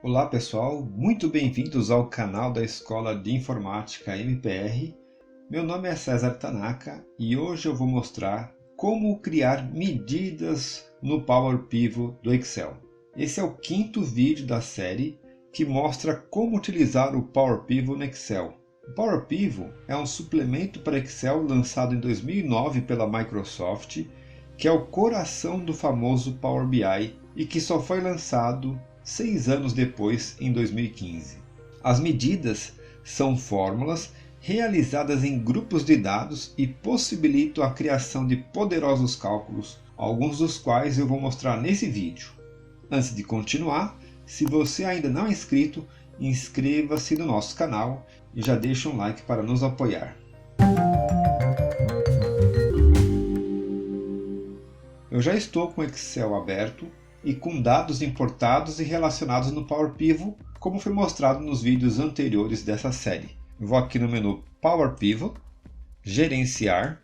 Olá pessoal, muito bem-vindos ao canal da Escola de Informática MPR. Meu nome é César Tanaka e hoje eu vou mostrar como criar medidas no Power Pivot do Excel. Esse é o quinto vídeo da série que mostra como utilizar o Power Pivot no Excel. O Power Pivot é um suplemento para Excel lançado em 2009 pela Microsoft, que é o coração do famoso Power BI e que só foi lançado 6 anos depois, em 2015. As medidas são fórmulas realizadas em grupos de dados e possibilitam a criação de poderosos cálculos, alguns dos quais eu vou mostrar nesse vídeo. Antes de continuar, se você ainda não é inscrito, inscreva-se no nosso canal e já deixe um like para nos apoiar. Eu já estou com o Excel aberto e com dados importados e relacionados no Power Pivot, como foi mostrado nos vídeos anteriores dessa série. Eu vou aqui no menu Power Pivot, Gerenciar,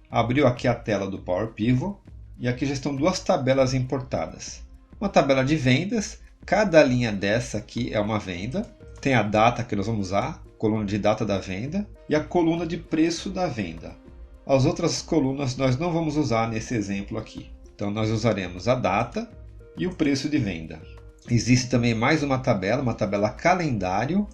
abriu aqui a tela do Power Pivot e aqui já estão duas tabelas importadas. Uma tabela de vendas, cada linha dessa aqui é uma venda, tem a data que nós vamos usar, coluna de data da venda e a coluna de preço da venda. As outras colunas nós não vamos usar nesse exemplo aqui. Então nós usaremos a data e o preço de venda. Existe também mais uma tabela calendário,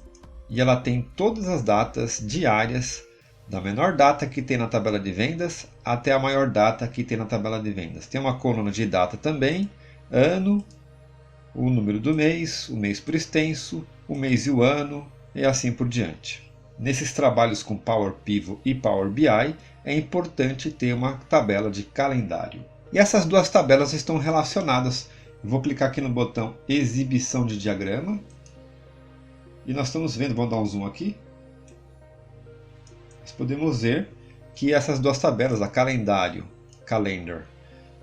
e ela tem todas as datas diárias, da menor data que tem na tabela de vendas até a maior data que tem na tabela de vendas. Tem uma coluna de data também, ano, o número do mês, o mês por extenso, o mês e o ano e assim por diante. Nesses trabalhos com Power Pivot e Power BI é importante ter uma tabela de calendário. E essas duas tabelas estão relacionadas. Vou clicar aqui no botão Exibição de diagrama. E nós estamos vendo, vamos dar um zoom aqui. Nós podemos ver que essas duas tabelas, a calendário, calendar,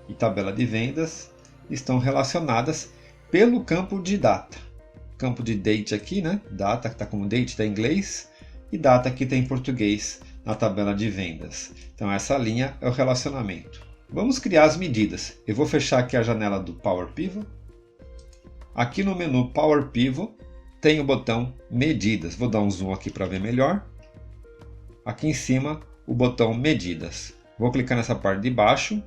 e tabela de vendas, estão relacionadas pelo campo de data. Campo de date aqui, né? Data que está como date, está em inglês. E data que está em português na tabela de vendas. Então essa linha é o relacionamento. Vamos criar as medidas. Eu vou fechar aqui a janela do Power Pivot. Aqui no menu Power Pivot tem o botão Medidas. Vou dar um zoom aqui para ver melhor. Aqui em cima o botão Medidas. Vou clicar nessa parte de baixo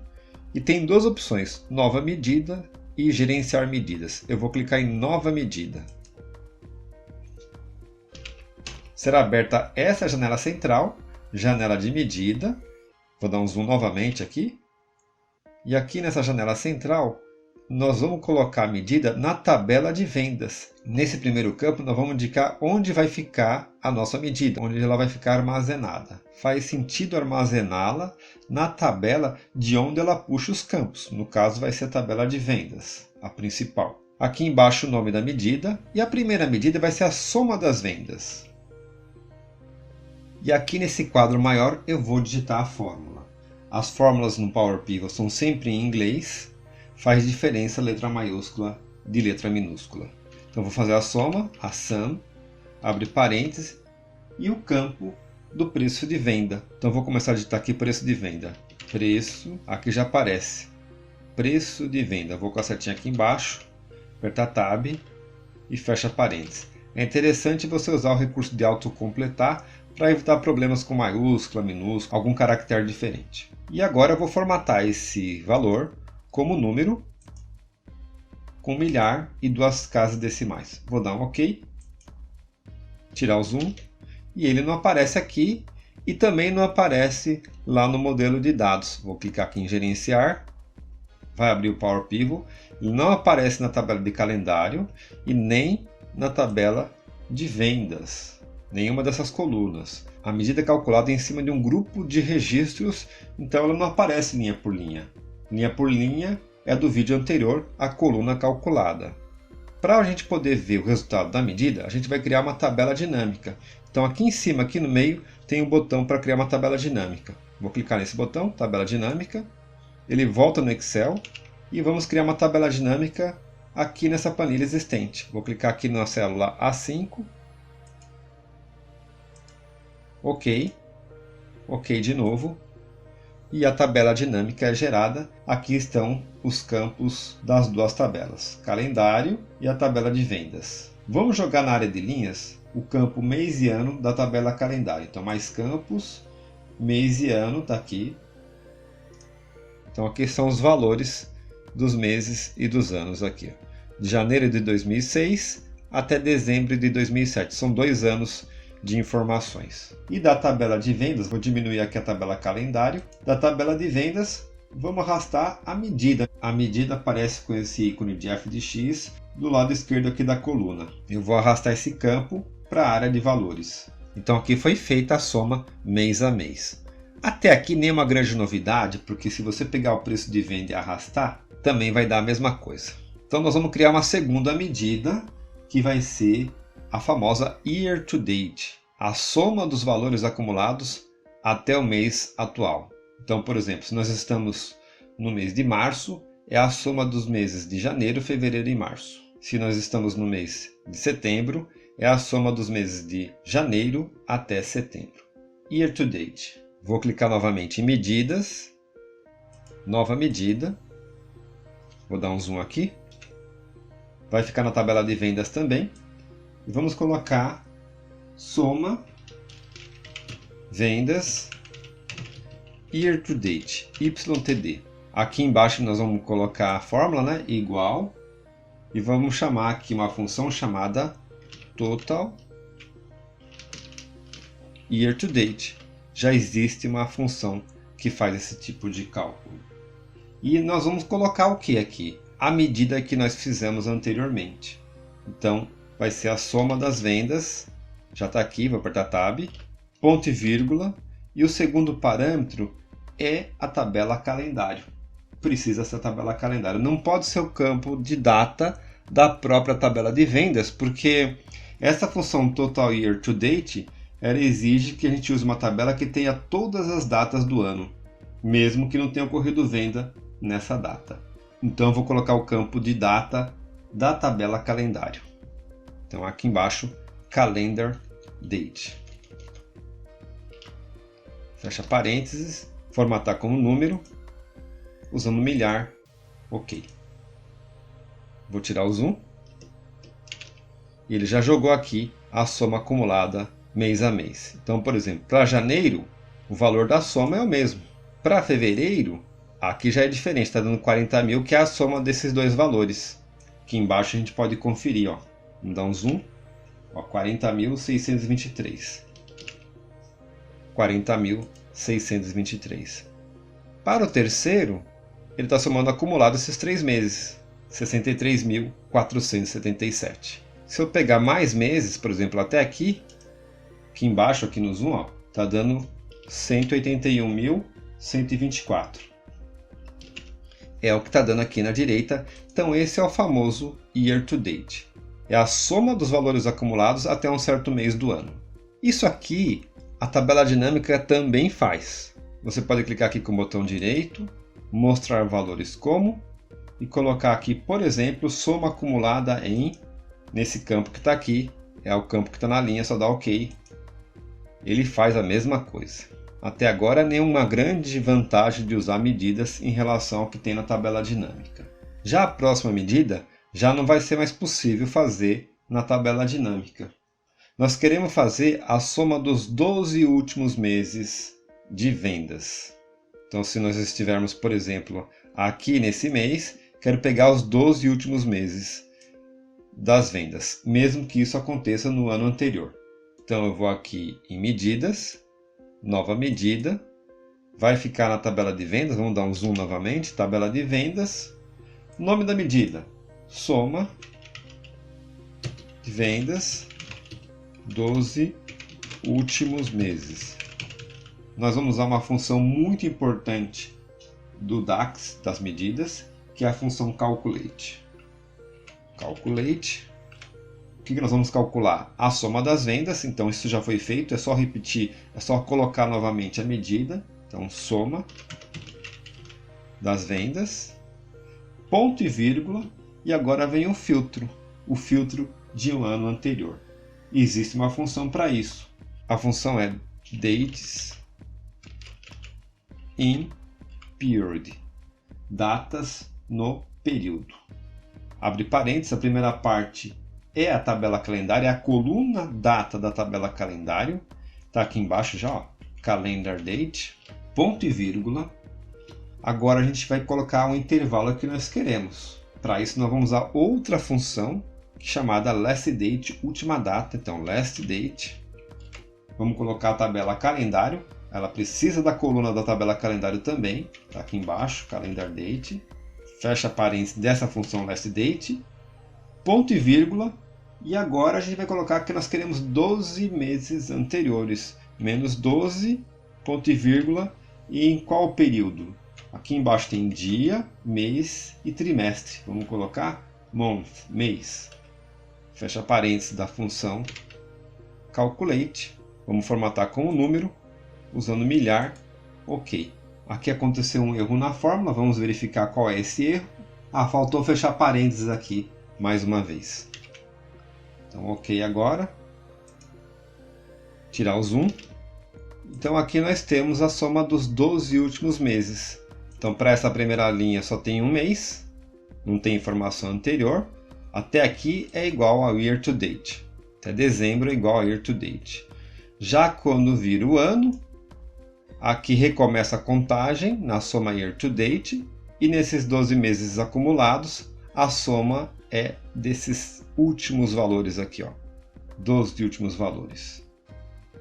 e tem duas opções, Nova Medida e Gerenciar Medidas. Eu vou clicar em Nova Medida. Será aberta essa janela central, janela de medida. Vou dar um zoom novamente aqui. E aqui nessa janela central, nós vamos colocar a medida na tabela de vendas. Nesse primeiro campo, nós vamos indicar onde vai ficar a nossa medida, onde ela vai ficar armazenada. Faz sentido armazená-la na tabela de onde ela puxa os campos. No caso, vai ser a tabela de vendas, a principal. Aqui embaixo o nome da medida e a primeira medida vai ser a soma das vendas. E aqui nesse quadro maior eu vou digitar a fórmula. As fórmulas no Power Pivot são sempre em inglês, faz diferença letra maiúscula de letra minúscula. Então vou fazer a soma, a sum, abre parênteses, e o campo do preço de venda. Então vou começar a digitar aqui preço de venda. Preço, aqui já aparece. Preço de venda. Vou com a setinha aqui embaixo, apertar Tab e fecha parênteses. É interessante você usar o recurso de autocompletar para evitar problemas com maiúscula, minúscula, algum caractere diferente. E agora eu vou formatar esse valor como número, com milhar e 2 casas decimais. Vou dar um OK, tirar o zoom, e ele não aparece aqui e também não aparece lá no modelo de dados. Vou clicar aqui em Gerenciar, vai abrir o Power Pivot, ele não aparece na tabela de calendário e nem na tabela de vendas. Nenhuma dessas colunas. A medida é calculada em cima de um grupo de registros, então ela não aparece linha por linha. Linha por linha é do vídeo anterior, a coluna calculada. Para a gente poder ver o resultado da medida, a gente vai criar uma tabela dinâmica. Então aqui em cima, aqui no meio, tem um botão para criar uma tabela dinâmica. Vou clicar nesse botão, tabela dinâmica. Ele volta no Excel e vamos criar uma tabela dinâmica aqui nessa planilha existente. Vou clicar aqui na célula A5. OK. OK de novo. e a tabela dinâmica é gerada. Aqui estão os campos das duas tabelas, calendário e a tabela de vendas. Vamos jogar na área de linhas o campo mês e ano da tabela calendário. Então, mais campos, mês e ano está aqui. Então, aqui são os valores dos meses e dos anos aqui. De janeiro de 2006 até dezembro de 2007. São 2 anos de informações. E da tabela de vendas, vou diminuir aqui a tabela calendário. Da tabela de vendas, vamos arrastar a medida. A medida aparece com esse ícone de f de x do lado esquerdo aqui da coluna. Eu vou arrastar esse campo para a área de valores. Então aqui foi feita a soma mês a mês. Até aqui nenhuma grande novidade, porque se você pegar o preço de venda e arrastar, também vai dar a mesma coisa. Então nós vamos criar uma segunda medida, que vai ser a famosa Year to Date, a soma dos valores acumulados até o mês atual. Então, por exemplo, se nós estamos no mês de março, é a soma dos meses de janeiro, fevereiro e março. Se nós estamos no mês de setembro, é a soma dos meses de janeiro até setembro. Year to Date. Vou clicar novamente em medidas, nova medida, vou dar um zoom aqui, vai ficar na tabela de vendas também, e vamos colocar soma, vendas, year to date, YTD. Aqui embaixo nós vamos colocar a fórmula, né, igual, e vamos chamar aqui uma função chamada total year to date. Já existe uma função que faz esse tipo de cálculo. E nós vamos colocar o que aqui? A medida que nós fizemos anteriormente. Então, vai ser a soma das vendas. Já está aqui, vou apertar Tab. Ponto e vírgula. E o segundo parâmetro é a tabela calendário. Precisa ser a tabela calendário. Não pode ser o campo de data da própria tabela de vendas, porque essa função Total Year to Date ela exige que a gente use uma tabela que tenha todas as datas do ano, mesmo que não tenha ocorrido venda nessa data. Então eu vou colocar o campo de data da tabela calendário. Então aqui embaixo, Calendar Date. Fecha parênteses, formatar como número, usando milhar, ok. Vou tirar o zoom. E ele já jogou aqui a soma acumulada mês a mês. Então, por exemplo, para janeiro, o valor da soma é o mesmo. Para fevereiro, aqui já é diferente, está dando 40 mil, que é a soma desses dois valores. Aqui embaixo a gente pode conferir, ó. Vamos dar um zoom. 40.623. 40.623. Para o terceiro, ele está somando acumulado esses 3 meses. 63.477. Se eu pegar mais meses, por exemplo, até aqui embaixo, aqui no zoom, está dando 181.124. É o que está dando aqui na direita. Então esse é o famoso Year to Date. É a soma dos valores acumulados até um certo mês do ano. Isso aqui, a tabela dinâmica também faz. Você pode clicar aqui com o botão direito, mostrar valores como, e colocar aqui, por exemplo, soma acumulada em, nesse campo que está aqui, é o campo que está na linha, só dá OK. Ele faz a mesma coisa. Até agora, nenhuma grande vantagem de usar medidas em relação ao que tem na tabela dinâmica. Já a próxima medida, já não vai ser mais possível fazer na tabela dinâmica. Nós queremos fazer a soma dos 12 últimos meses de vendas. Então, se nós estivermos, por exemplo, aqui nesse mês, quero pegar os 12 últimos meses das vendas, mesmo que isso aconteça no ano anterior. Então eu vou aqui em medidas, nova medida, vai ficar na tabela de vendas, vamos dar um zoom novamente, tabela de vendas, nome da medida, soma de vendas 12 últimos meses. Nós vamos usar uma função muito importante do DAX, das medidas, que é a função Calculate. Calculate. O que nós vamos calcular? A soma das vendas, então isso já foi feito, é só repetir, é só colocar novamente a medida. Então, soma das vendas, ponto e vírgula, e agora vem o filtro de um ano anterior. E existe uma função para isso. A função é dates in period, datas no período. Abre parênteses, a primeira parte é a tabela calendário, é a coluna data da tabela calendário. Está aqui embaixo já, ó, calendar date, ponto e vírgula. Agora a gente vai colocar um intervalo que nós queremos. Para isso nós vamos usar outra função chamada last date, última data. Então last date, vamos colocar a tabela calendário. Ela precisa da coluna da tabela calendário também. Está aqui embaixo, calendar date. Fecha parênteses dessa função last date, ponto e vírgula. E agora a gente vai colocar que nós queremos 12 meses anteriores, menos 12, ponto e vírgula, e em qual período? Aqui embaixo tem dia, mês e trimestre. Vamos colocar month, mês. Fecha parênteses da função calculate. Vamos formatar com o número, usando milhar, ok. Aqui aconteceu um erro na fórmula, vamos verificar qual é esse erro. Ah, faltou fechar parênteses aqui, mais uma vez. Então, ok agora. Tirar o zoom. Então, aqui nós temos a soma dos 12 últimos meses. Então, para essa primeira linha só tem um mês, não tem informação anterior. Até aqui é igual ao year to date. Até dezembro é igual ao year to date. Já quando vira o ano, aqui recomeça a contagem na soma year to date. E nesses 12 meses acumulados, a soma é desses últimos valores aqui, ó, 12 últimos valores.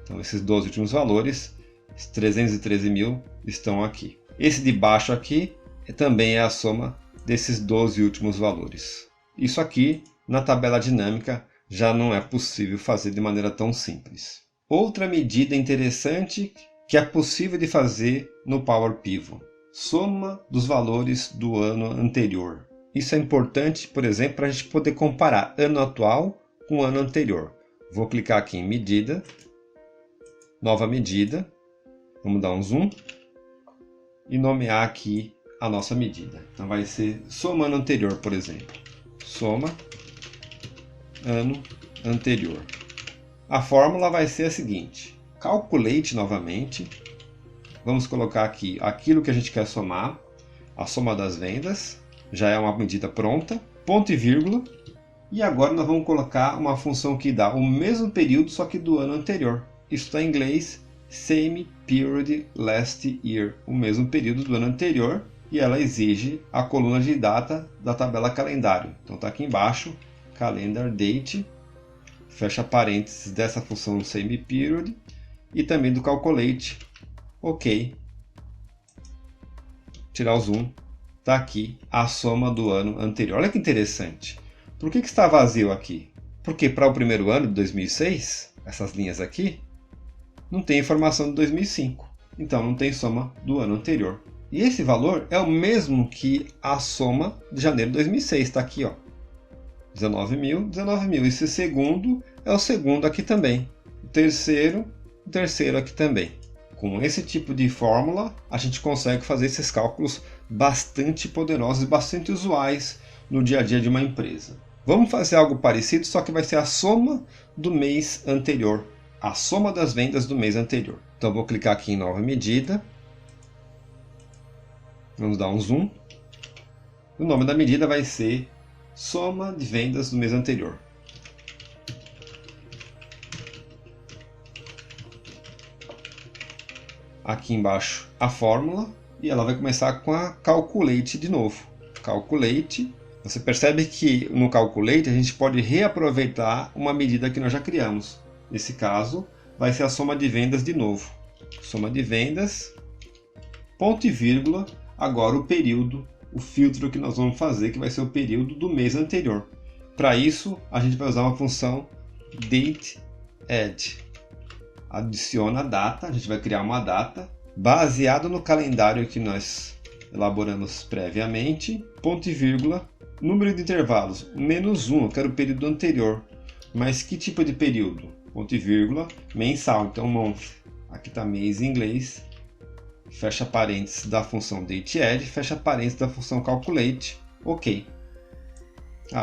Então esses 12 últimos valores, esses 313 mil, estão aqui. Esse de baixo aqui também é a soma desses 12 últimos valores. Isso aqui, na tabela dinâmica, já não é possível fazer de maneira tão simples. Outra medida interessante que é possível de fazer no Power Pivot: soma dos valores do ano anterior. Isso é importante, por exemplo, para a gente poder comparar ano atual com o ano anterior. Vou clicar aqui em medida, nova medida, vamos dar um zoom e nomear aqui a nossa medida. Então vai ser soma ano anterior, por exemplo. Soma ano anterior. A fórmula vai ser a seguinte: calculate novamente. Vamos colocar aqui aquilo que a gente quer somar, a soma das vendas. Já é uma medida pronta, ponto e vírgula. E agora nós vamos colocar uma função que dá o mesmo período, só que do ano anterior. Isso está em inglês, same period last year, o mesmo período do ano anterior. E ela exige a coluna de data da tabela calendário. Então está aqui embaixo, calendar date, fecha parênteses dessa função same period e também do calculate, ok. Tirar o zoom. Está aqui a soma do ano anterior. Olha que interessante. Por que está vazio aqui? Porque para o primeiro ano de 2006, essas linhas aqui, não tem informação de 2005. Então não tem soma do ano anterior. E esse valor é o mesmo que a soma de janeiro de 2006. Está aqui, ó. 19 mil, 19 mil. Esse segundo é o segundo aqui também. O terceiro aqui também. Com esse tipo de fórmula, a gente consegue fazer esses cálculos bastante poderosos e bastante usuais no dia a dia de uma empresa. Vamos fazer algo parecido, só que vai ser a soma do mês anterior, a soma das vendas do mês anterior. Então vou clicar aqui em nova medida, vamos dar um zoom. O nome da medida vai ser soma de vendas do mês anterior. Aqui embaixo a fórmula e ela vai começar com a calculate de novo. Calculate. Você percebe que no calculate a gente pode reaproveitar uma medida que nós já criamos. Nesse caso vai ser a soma de vendas de novo. Soma de vendas, ponto e vírgula, agora o período, o filtro que nós vamos fazer, que vai ser o período do mês anterior. Para isso a gente vai usar uma função dateAdd. Adiciona a data, a gente vai criar uma data baseada no calendário que nós elaboramos previamente, ponto e vírgula, número de intervalos, -1, eu quero o período anterior, mas que tipo de período? Ponto e vírgula, mensal, então month, aqui está mês em inglês, fecha parênteses da função dateAdd, fecha parênteses da função calculate, ok.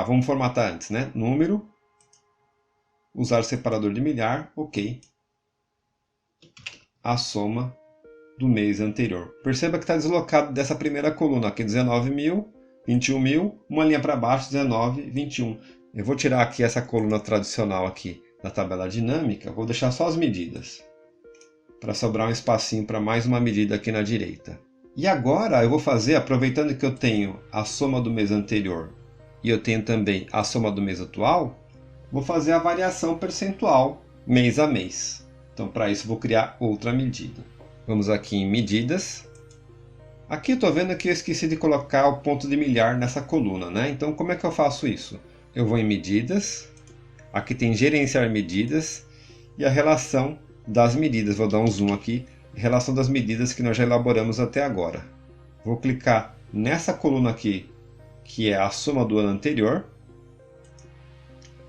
Vamos formatar antes, né? Número, usar separador de milhar, ok. A soma do mês anterior. Perceba que está deslocado dessa primeira coluna aqui, 19.000, 21.000, uma linha para baixo, 19, 21. Eu vou tirar aqui essa coluna tradicional aqui da tabela dinâmica, vou deixar só as medidas, para sobrar um espacinho para mais uma medida aqui na direita. E agora eu vou fazer, aproveitando que eu tenho a soma do mês anterior e eu tenho também a soma do mês atual, vou fazer a variação percentual mês a mês. Então para isso vou criar outra medida. Vamos aqui em medidas. Aqui eu estou vendo que eu esqueci de colocar o ponto de milhar nessa coluna, né? Então como é que eu faço isso? Eu vou em medidas, aqui tem gerenciar medidas e a relação das medidas. Vou dar um zoom aqui, relação das medidas que nós já elaboramos até agora. Vou clicar nessa coluna aqui, que é a soma do ano anterior,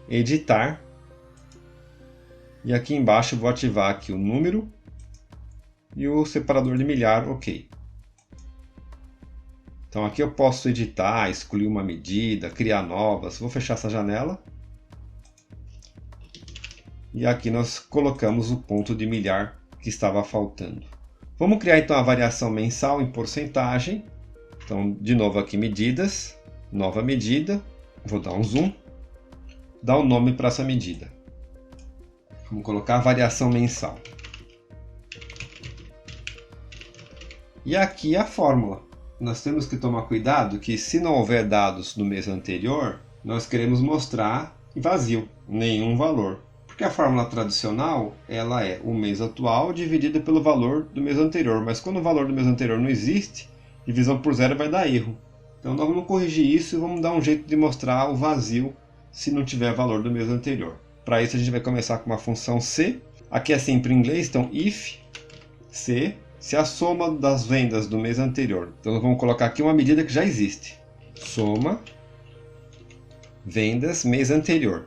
editar, e aqui embaixo vou ativar aqui o número e o separador de milhar, ok. Então aqui eu posso editar, excluir uma medida, criar novas. Vou fechar essa janela. E aqui nós colocamos o ponto de milhar que estava faltando. Vamos criar então a variação mensal em porcentagem. Então de novo aqui medidas, nova medida. Vou dar um zoom. Dar um nome para essa medida. Vamos colocar a variação mensal. E aqui a fórmula. Nós temos que tomar cuidado que se não houver dados do mês anterior, nós queremos mostrar vazio, nenhum valor. Porque a fórmula tradicional, ela é o mês atual dividido pelo valor do mês anterior. Mas quando o valor do mês anterior não existe, divisão por zero vai dar erro. Então nós vamos corrigir isso e vamos dar um jeito de mostrar o vazio se não tiver valor do mês anterior. Para isso a gente vai começar com uma função C. Aqui é sempre em inglês, então if C. Se a soma das vendas do mês anterior. Então nós vamos colocar aqui uma medida que já existe. Soma vendas mês anterior.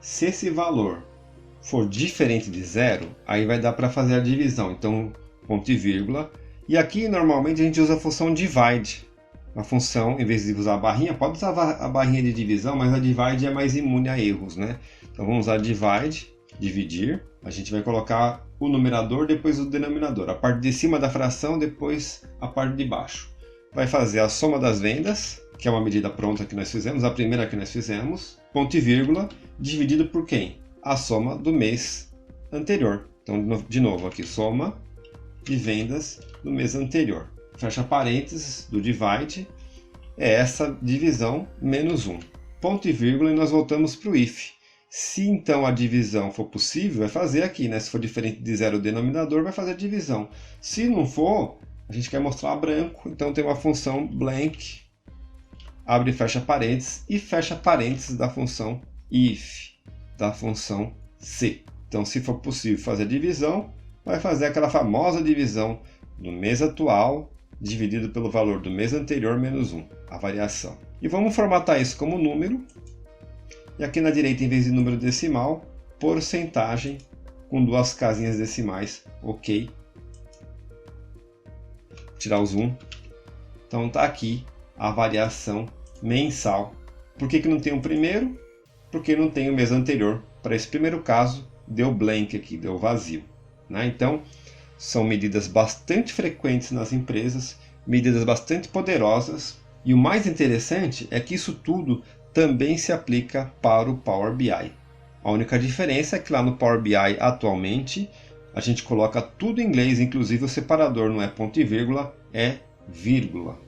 Se esse valor for diferente de zero, aí vai dar para fazer a divisão. Então ponto e vírgula. E aqui normalmente a gente usa a função divide. A função, em vez de usar a barrinha, pode usar a barrinha de divisão, mas a divide é mais imune a erros, né? Então vamos usar divide, dividir. A gente vai colocar o numerador, depois o denominador. A parte de cima da fração, depois a parte de baixo. Vai fazer a soma das vendas, que é uma medida pronta que nós fizemos, a primeira que nós fizemos, ponto e vírgula, dividido por quem? A soma do mês anterior. Então, de novo aqui, soma de vendas do mês anterior. Fecha parênteses do divide, é essa divisão menos 1. Ponto e vírgula e nós voltamos para o if. Se então a divisão for possível, vai fazer aqui, né? Se for diferente de zero o denominador, vai fazer a divisão. Se não for, a gente quer mostrar branco, então tem uma função blank, abre e fecha parênteses, e fecha parênteses da função if, da função C. Então, se for possível fazer a divisão, vai fazer aquela famosa divisão do mês atual dividido pelo valor do mês anterior menos 1, a variação. E vamos formatar isso como número. E aqui na direita, em vez de número decimal, porcentagem com duas casinhas decimais, ok. Tirar o zoom. Então está aqui a variação mensal. Por que não tem o primeiro? Porque não tem o mês anterior. Para esse primeiro caso, deu blank aqui, deu vazio, né? Então, são medidas bastante frequentes nas empresas, medidas bastante poderosas. E o mais interessante é que isso tudo também se aplica para o Power BI. A única diferença é que lá no Power BI atualmente a gente coloca tudo em inglês, inclusive o separador não é ponto e vírgula, é vírgula.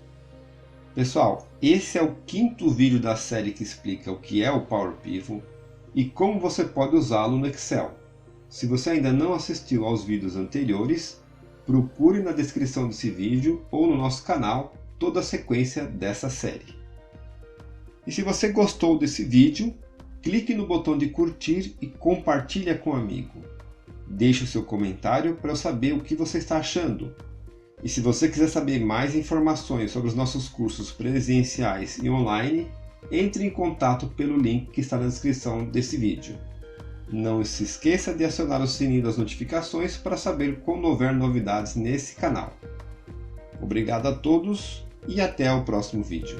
Pessoal, esse é o 5º vídeo da série que explica o que é o Power Pivot e como você pode usá-lo no Excel. Se você ainda não assistiu aos vídeos anteriores, procure na descrição desse vídeo ou no nosso canal toda a sequência dessa série. E se você gostou desse vídeo, clique no botão de curtir e compartilhe com um amigo. Deixe o seu comentário para eu saber o que você está achando. E se você quiser saber mais informações sobre os nossos cursos presenciais e online, entre em contato pelo link que está na descrição desse vídeo. Não se esqueça de acionar o sininho das notificações para saber quando houver novidades nesse canal. Obrigado a todos e até o próximo vídeo.